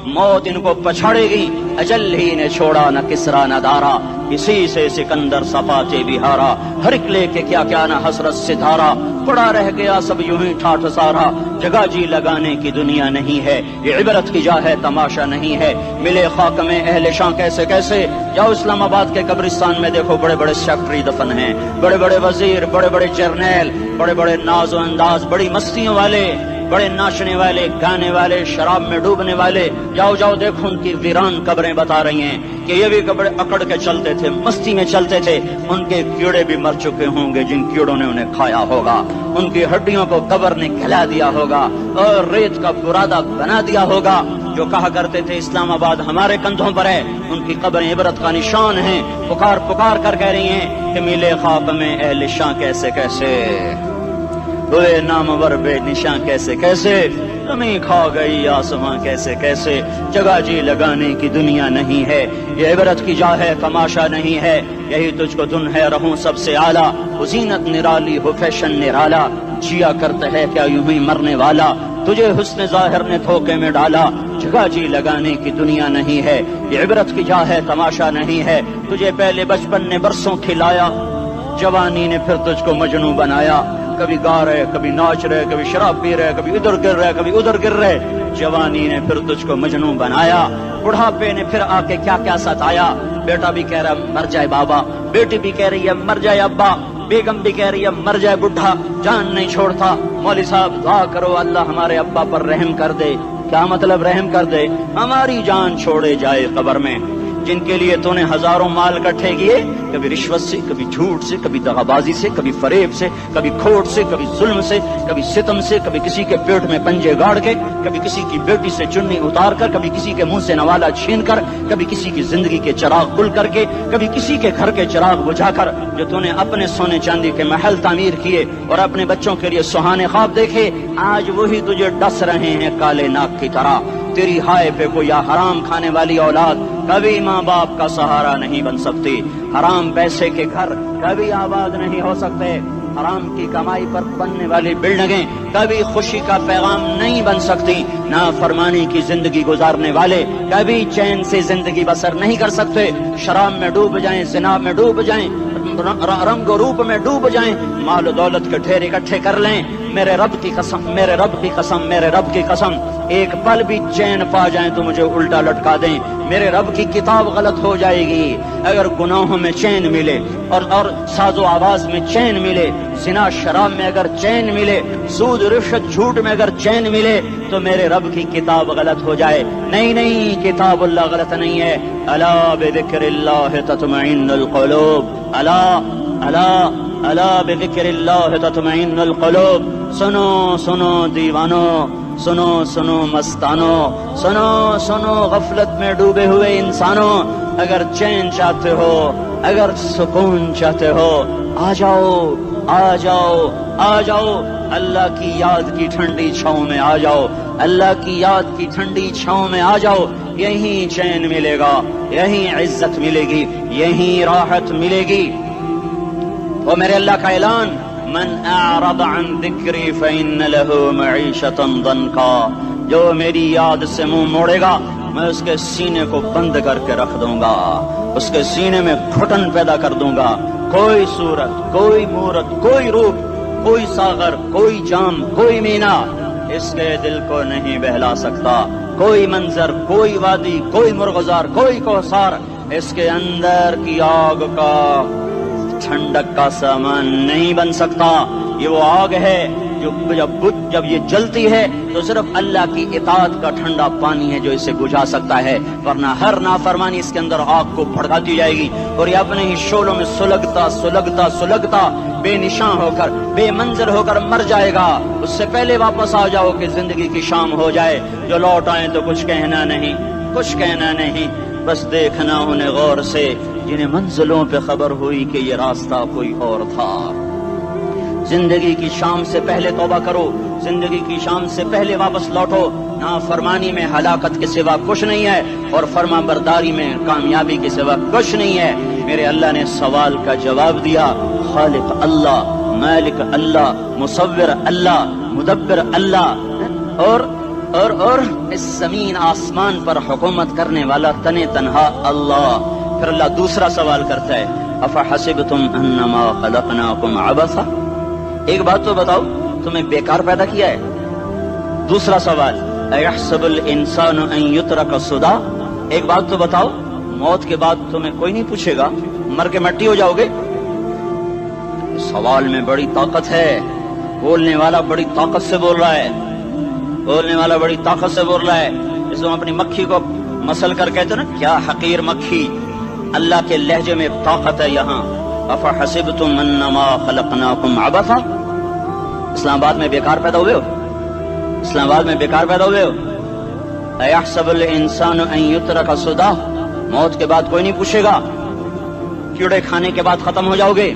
موت ان کو پچھاڑेगी। अजल ही ने छोड़ा न किसरा न दारा, इसी से सिकंदर सफाते बिहारा, हर एक लेके क्या क्या न हसरत से धारा, पड़ा रह गया सब यूं ही ठाठ सारा। जगह जी लगाने की दुनिया नहीं है, ये इबरत की जा है तमाशा नहीं है। मिले खाक में अहले शां कैसे कैसे, जाओ इस्लामाबाद के कब्रिस्तान में देखो बड़े बड़े सेक्रेटरी दफन हैं, बड़े बड़े वजीर, बड़े बड़े जर्नैल, बड़े बड़े नाजो अंदाज, बड़ी मस्तियों वाले, बड़े नाचने वाले, गाने वाले, शराब में डूबने वाले। जाओ जाओ देखो उनकी वीरान कब्रें बता रही हैं कि ये भी कब्रें अकड़ के चलते थे, मस्ती में चलते थे। उनके कीड़े भी मर चुके होंगे जिन कीड़ों ने उन्हें खाया होगा, उनकी हड्डियों को कब्र ने खिला दिया होगा और रेत का बुरादा बना दिया होगा। जो कहा करते थे इस्लामाबाद हमारे कंधों पर है, उनकी कब्रें इबरत का निशान हैं। पुकार पुकार कर कह रही हैं कि मिले खाक में अहले शां कैसे कैसे, हुए नामवर बे निशां कैसे कैसे, जमीन खा गई आसमां कैसे कैसे। जगह जी लगाने की दुनिया नहीं है, ये इबरत की जा है तमाशा नहीं है। यही तुझको धुन है रहूं सबसे आला, हुसीनत निराली हो फैशन निराला। जिया करते है क्या यूं ही मरने वाला, तुझे हुस्न जाहिर ने धोखे में डाला। जगह जी लगाने की दुनिया नहीं है, ये इबरत की जा है तमाशा नहीं है। तुझे पहले बचपन ने बरसों खिलाया, जवानी ने फिर तुझको मजनू बनाया। कभी गा रहे, कभी नाच रहे, कभी शराब पी रहे, कभी इधर गिर रहे, कभी उधर गिर रहे। जवानी ने फिर तुझको मजनू बनाया, बुढ़ापे ने फिर आके क्या क्या सताया। बेटा भी कह रहा मर जाए बाबा, बेटी भी कह रही है मर जाए अब्बा, बेगम भी कह रही है मर जाए बुढ़ा, जान नहीं छोड़ता। मौली साहब दुआ करो अल्लाह हमारे अब्बा पर रहम कर दे। क्या मतलब रहम कर दे? हमारी जान छोड़े जाए कब्र में। जिनके लिए तूने हजारों माल इकट्ठे किए, कभी रिश्वत से, कभी झूठ से, कभी दगाबाजी से, कभी फरेब से, कभी खोट से, कभी जुल्म से, कभी सितम से, कभी किसी के पेट में पंजे गाड़ के, कभी किसी की बेटी से चुन्नी उतार कर, कभी किसी के मुंह से नवाला छीन कर, कभी किसी की जिंदगी के चिराग गुल करके, कभी किसी के घर के चिराग बुझाकर। जो तूने अपने सोने चांदी के महल तामीर किए और अपने बच्चों के लिए सुहाने ख्वाब देखे, आज वही तुझे डस रहे हैं काले नाग की तरह। तेरी हाय पे कोई या हराम खाने वाली औलाद कभी माँ बाप का सहारा नहीं बन सकती। हराम पैसे के घर कभी आबाद नहीं हो सकते। हराम की कमाई पर बनने वाली बिल्डिंगें कभी खुशी का पैगाम नहीं बन सकती। नाफरमानी की जिंदगी गुजारने वाले कभी चैन से जिंदगी बसर नहीं कर सकते। शराब में डूब जाएं, जिना में डूब जाएं, रंग रूप में डूब जाएं, माल दौलत के ढेर इकट्ठे कर लें, मेरे रब की कसम, मेरे रब की कसम, मेरे रब की कसम, एक पल भी चैन पा जाएं तो मुझे उल्टा लटका दें। मेरे रब की किताब गलत हो जाएगी। अगर गुनाहों में चैन मिले और साजो आवाज में चैन मिले, जिना शराब में अगर चैन मिले, सूद रिश्वत झूठ में अगर चैन मिले, तो मेरे रब की किताब गलत हो जाए। नहीं नहीं, किताबुल्लाह गलत नहीं है। अला बिज़िक्रिल्लाह तत्मइन्नुल क़ुलूब, अला अला अला बिज़िक्रिल्लाह तत्मइन्नुल क़ुलूब। सुनो सुनो दीवानो, सुनो सुनो मस्तानो, सुनो सुनो गफलत में डूबे हुए इंसानों, अगर चैन चाहते हो, अगर सुकून चाहते हो, आ जाओ आ जाओ आ जाओ, अल्लाह की याद की ठंडी छांव में आ जाओ, अल्लाह की याद की ठंडी छांव में आ जाओ। यहीं चैन मिलेगा, यहीं इज्जत मिलेगी, यहीं राहत मिलेगी। वो मेरे अल्लाह का ऐलान, मन अअरद अन ज़िक्री फ़इन्न लहू मईशतन दंका, जो मेरी याद से मुंह मोड़ेगा मैं उसके सीने को बंद करके रख दूंगा, उसके सीने में घुटन पैदा कर दूंगा। कोई सूरत, कोई मूरत, कोई रूप, कोई सागर, कोई जाम, कोई मीना इसके दिल को नहीं बहला सकता। कोई मंजर, कोई वादी, कोई मुर्गजार, कोई कौसार इसके अंदर की आग का ठंडक का सामान नहीं बन सकता। ये वो आग है जो जब ये जलती है तो सिर्फ अल्लाह की इताअत का ठंडा पानी है जो इसे बुझा सकता है, वरना हर नाफरमानी इसके अंदर आग को भड़काती जाएगी और ये अपने ही शोलों में सुलगता सुलगता सुलगता बेनिशान होकर, बेमंजिल होकर मर जाएगा। उससे पहले वापस आ जाओ कि जिंदगी की शाम हो जाए। जो लौट आए तो कुछ कहना नहीं, कुछ कहना नहीं, बस देखना उन्हें गौर से जिन्हें मंजिलों पे खबर हुई कि ये रास्ता कोई और था। जिंदगी की शाम से पहले तौबा करो, जिंदगी की शाम से पहले वापस लौटो। नाफरमानी में हलाकत के सिवा कुछ नहीं है और फर्मा बरदारी में कामयाबी के सिवा कुछ नहीं है। मेरे अल्लाह ने सवाल का जवाब दिया। खालिक अल्लाह, मालिक अल्लाह, मुसव्विर अल्लाह, मुदब्बिर अल्लाह और اور اس زمین آسمان پر حکومت کرنے والا تنے تنہا اللہ. پھر اللہ دوسرا سوال کرتا ہے افحسبتم انما خلقناکم عبثا. ایک بات تو بتاؤ, تمہیں بیکار پیدا کیا ہے؟ دوسرا سوال ایحسب الانسان ان یترک سدی. ایک بات تو بتاؤ, موت کے بعد تمہیں کوئی نہیں پوچھے گا, مر کے مٹی ہو جاؤ گے؟ سوال میں بڑی طاقت ہے. بولنے والا بڑی طاقت سے بول رہا ہے, بولنے والا بڑی طاقت سے بول رہا ہے. جس کو اپنی مکھی کو مسل کر کہتے نا, کیا حقیر مکھی. اللہ کے لہجے میں طاقت ہے یہاں. افحسبتم انما خلقناکم عبثا. اسلام آباد میں بیکار پیدا ہوئے ہو؟ اسلام آباد میں بیکار پیدا ہوئے ہو؟ ایحسب الانسان ان یترک سدی. موت کے بعد کوئی نہیں پوچھے گا, کیڑے کھانے کے بعد ختم ہو جاؤ گے.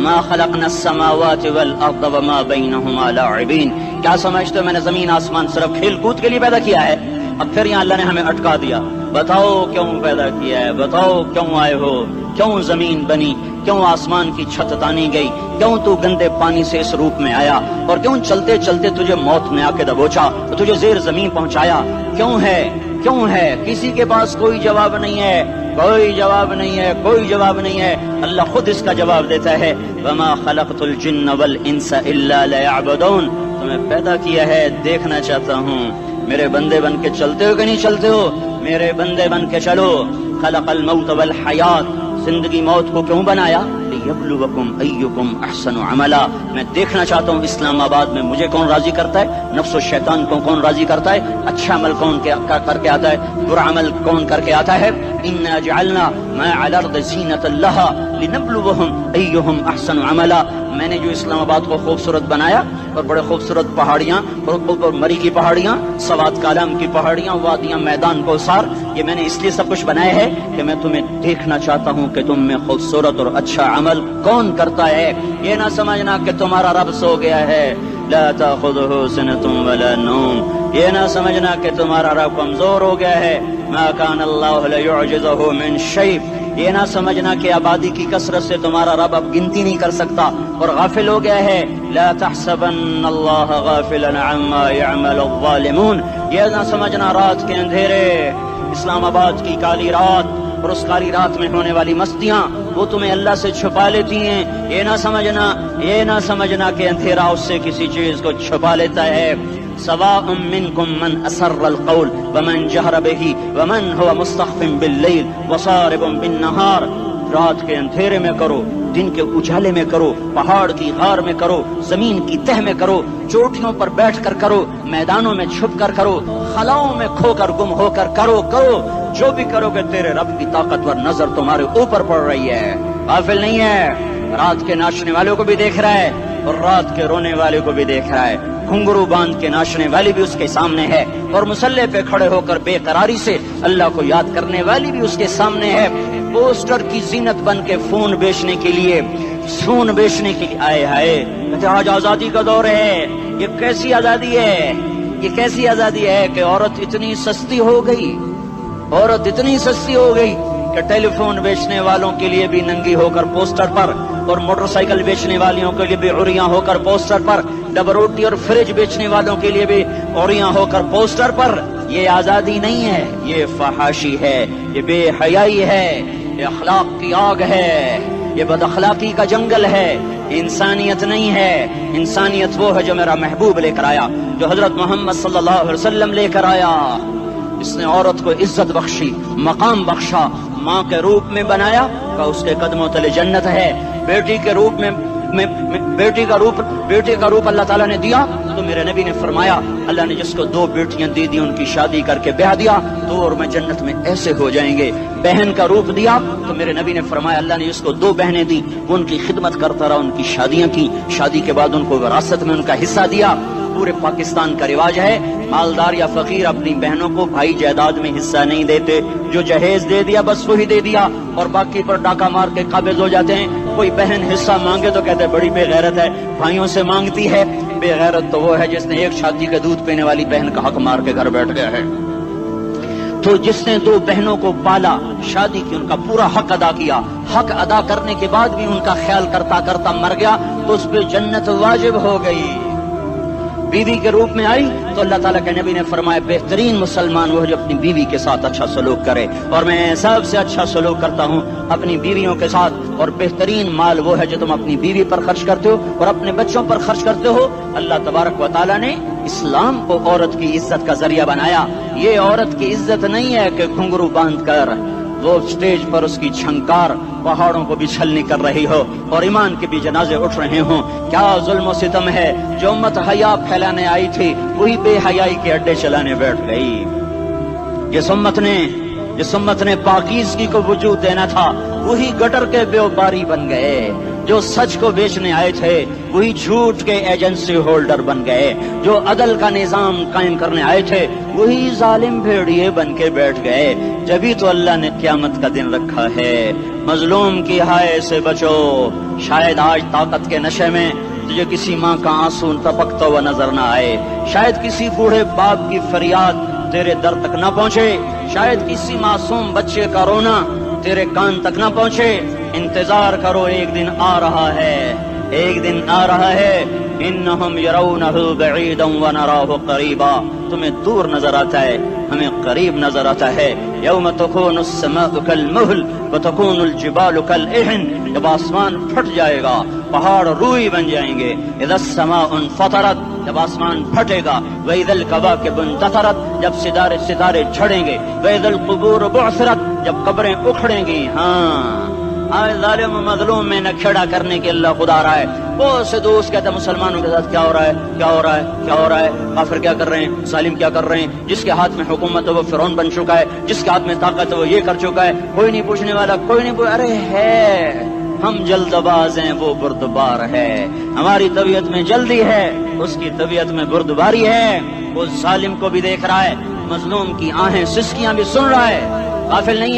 ما خلقنا السماوات والارض وما بینہما لاعبین. کیا سمجھتے ہو میں نے زمین آسمان صرف کھیل کود کے لیے پیدا کیا ہے؟ اب پھر یہاں اللہ نے ہمیں اٹکا دیا. بتاؤ کیوں پیدا کیا ہے, بتاؤ کیوں آئے ہو, کیوں زمین بنی, کیوں آسمان کی چھت تانی گئی, کیوں تو گندے پانی سے اس روپ میں آیا, اور کیوں چلتے چلتے تجھے موت نے آ کے دبوچا تو تجھے زیر زمین پہنچایا. کیوں ہے, کیوں ہے؟ کسی کے پاس کوئی جواب نہیں ہے, کوئی جواب نہیں ہے, کوئی جواب نہیں ہے. اللہ خود اس کا جواب دیتا ہے وما خلقت الجن والانس الا لیعبدون. تمہیں پیدا کیا ہے, دیکھنا چاہتا ہوں میرے بندے بن کے چلتے ہو کہ نہیں چلتے ہو. میرے بندے بن کے چلو. خلق الموت والحیات. زندگی موت کو کیوں بنایا؟ لیبلوکم ایکم احسن عملا. میں دیکھنا چاہتا ہوں اسلام آباد میں مجھے کون راضی کرتا ہے, نفس و شیطان کو کون راضی کرتا ہے, اچھا عمل کون کر کے آتا ہے, برا عمل کون کر کے آتا ہے. انا جعلنا ما علی الارض زینۃ لها لنبلوہم ایہم احسن عملا. میں نے جو اسلام آباد کو خوبصورت بنایا, اور بڑے خوبصورت پہاڑیاں, اور مری کی پہاڑیاں, سوات کالام کی پہاڑیاں, وادیاں, میدان کوثر, یہ میں نے اس لیے سب کچھ بنایا ہے کہ میں تمہیں دیکھنا چاہتا ہوں کہ تم میں خوبصورت اور اچھا عمل کون کرتا ہے. یہ نہ سمجھنا کہ تمہارا رب سو گیا ہے, لا تاخذہ سنۃ ولا نوم. یہ نہ سمجھنا کہ تمہارا رب کمزور ہو گیا ہے, ما کان اللہ لیعجزہ من شیء. یہ نہ سمجھنا کہ آبادی کی کثرت سے تمہارا رب اب گنتی نہیں کر سکتا اور غافل ہو گیا ہے. لا تحسبن اللہ غافلا عما يعمل الظالمون. یہ نہ سمجھنا رات کے اندھیرے, اسلام آباد کی کالی رات اور اس کالی رات میں ہونے والی مستیاں وہ تمہیں اللہ سے چھپا لیتی ہیں. یہ نہ سمجھنا کہ اندھیرا اس سے کسی چیز کو چھپا لیتا ہے. سواء منکم من اسر القول ومن جہر به ومن هو مستخف باللیل وصارب بالنہار. رات کے اندھیرے میں کرو, دن کے اجالے میں کرو, پہاڑ کی غار میں کرو, زمین کی تہ میں کرو, چوٹیوں پر بیٹھ کر کرو, میدانوں میں چھپ کر کرو, خلاؤں میں کھو کر گم ہو کر کرو. جو بھی کرو گے تیرے رب کی طاقتور نظر تمہارے اوپر پڑ رہی ہے, غافل نہیں ہے. رات کے ناچنے والوں کو بھی دیکھ رہا ہے اور رات کے رونے والے کو بھی دیکھ رہا ہے. گھنگرو باندھ کے ناچنے والی بھی اس کے سامنے ہے, اور مسلح پہ کھڑے ہو کر بے قراری سے اللہ کو یاد کرنے والی بھی اس کے سامنے ہے. پوسٹر کی زینت بن کے فون بیچنے کے لیے آئے ہائے آج آزادی کا دور ہے. یہ کیسی آزادی ہے, یہ کیسی آزادی ہے کہ عورت اتنی سستی ہو گئی کہ ٹیلی فون بیچنے والوں کے لیے بھی ننگی ہو کر پوسٹر پر, اور موٹر سائیکل بیچنے والوں کے لیے بھی عریاں ہو کر پوسٹر پر, ڈبل روٹی اور فریج بیچنے والوں کے لیے بھی عریاں ہو کر پوسٹر پر. یہ آزادی نہیں ہے, یہ فحاشی ہے, یہ بے حیائی ہے, یہ اخلاق کی آگ ہے, یہ بد اخلاقی کا جنگل ہے. انسانیت نہیں ہے. انسانیت وہ ہے جو میرا محبوب لے کر آیا, جو حضرت محمد صلی اللہ علیہ وسلم لے کر آیا. اس نے عورت کو عزت بخشی, مقام بخشا, ماں کے روپ میں بنایا کہ اس کے قدموں تلے جنت ہے. بیٹی کے روپ میں بیٹی کا روپ اللہ تعالیٰ نے دیا تو میرے نبی نے فرمایا اللہ نے جس کو 2 بیٹیاں دی ان کی شادی کر کے بیاہ دیا تو اور میں جنت میں ایسے ہو جائیں گے. بہن کا روپ دیا تو میرے نبی نے فرمایا اللہ نے جس کو 2 بہنیں دی وہ ان کی خدمت کرتا رہا, ان کی شادیاں کی, شادی کے بعد ان کو وراثت میں ان کا حصہ دیا. پورے پاکستان کا رواج ہے مالدار یا فقیر اپنی بہنوں کو بھائی جائیداد میں حصہ نہیں دیتے, جو جہیز دے دیا بس وہی دے دیا اور باقی پر ڈاکہ مار کے قابض ہو جاتے ہیں. کوئی بہن حصہ مانگے تو کہتے بڑی بے غیرت ہے, بھائیوں سے مانگتی ہے. بے غیرت تو وہ ہے جس نے ایک شادی کا دودھ پینے والی بہن کا حق مار کے گھر بیٹھ گیا ہے. تو جس نے 2 بہنوں کو پالا, شادی کی, ان کا پورا حق ادا کیا, حق ادا کرنے کے بعد بھی ان کا خیال کرتا کرتا مر گیا تو اس پہ جنت واجب ہو گئی. बीवी के रूप में आई तो अल्लाह ताला के नबी ने फरमाया बेहतरीन मुसलमान वो है जो अपनी बीवी के साथ अच्छा सलूक करे, और मैं सबसे अच्छा सलूक करता हूँ अपनी बीवियों के साथ, और बेहतरीन माल वो है जो तुम अपनी बीवी पर खर्च करते हो और अपने बच्चों पर खर्च करते हो। अल्लाह तबारक व तआला ने इस्लाम को औरत की इज्जत का जरिया बनाया। ये औरत की इज्जत नहीं है कि घुंघरू बांध कर वो स्टेज पर उसकी झंकार पहाड़ों को भी छलनी कर रही हो और ईमान के भी जनाजे उठ रहे हों। क्या जुल्म सितम है, जो उम्मत हया फैलाने आई थी वही बेहयाई के अड्डे चलाने बैठ गई। जिस उम्मत ने पाकीज़गी को वजूद देना था वही गटर के व्यापारी बन गए। जो सच को बेचने आए थे वही झूठ के एजेंसी होल्डर बन गए। जो अदल का निजाम कायम करने आए थे वही जालिम भेड़िए बन के बैठ गए। जभी तो अल्लाह ने क़यामत का दिन रखा है। मजलूम की हाय से बचो, शायद आज ताकत के नशे में तुझे किसी माँ का आंसू टपकता हुआ नजर न आए, शायद किसी बूढ़े बाप की फरियाद तेरे दर तक न पहुँचे, शायद किसी मासूम बच्चे का रोना तेरे कान तक न पहुँचे। इंतजार करो, एक दिन आ रहा है, एक दिन आ रहा है। इन्नहुम यरौनहु बईदन व नराहु करीबा, तुम्हें दूर नजर आता है, हमें करीब नजर आता है। यौम तकूनु अस्समाउ कलमुहल व तकूनुल जिबालु कलइहन, जब आसमान फट जाएगा पहाड़ रूई बन जाएंगे। इज़ा अस्समाउ फतरत, जब आसमान फटेगा। व इज़ल कवाकिबु इंतसरत, जब सितारे सितारे झड़ेंगे। व इज़ल कुबूर बुअसरत, जब कब्रें उखड़ेंगी। हाँ, आज जालिम मजलूम में नखेड़ा करने के अल्लाह खुदा रहा है। बहुत से दोस्त कहते हैं मुसलमानों के साथ क्या हो रहा है, क्या हो रहा है, क्या हो रहा है, काफिर क्या कर रहे हैं, जालिम क्या कर रहे हैं। जिसके हाथ में हुकूमत है वो फिरौन बन चुका है, जिसके हाथ में ताकत है वो ये कर चुका है। कोई नहीं पूछने वाला, कोई नहीं अरे है, हम जल्दबाज हैं, वो बुर्दबार है। हमारी तबीयत में जल्दी है, उसकी तबीयत में बुर्दबारी है। वो जालिम को भी देख रहा है, मजलूम की आहें सिसकियां भी सुन रहा है, गाफिल नहीं है।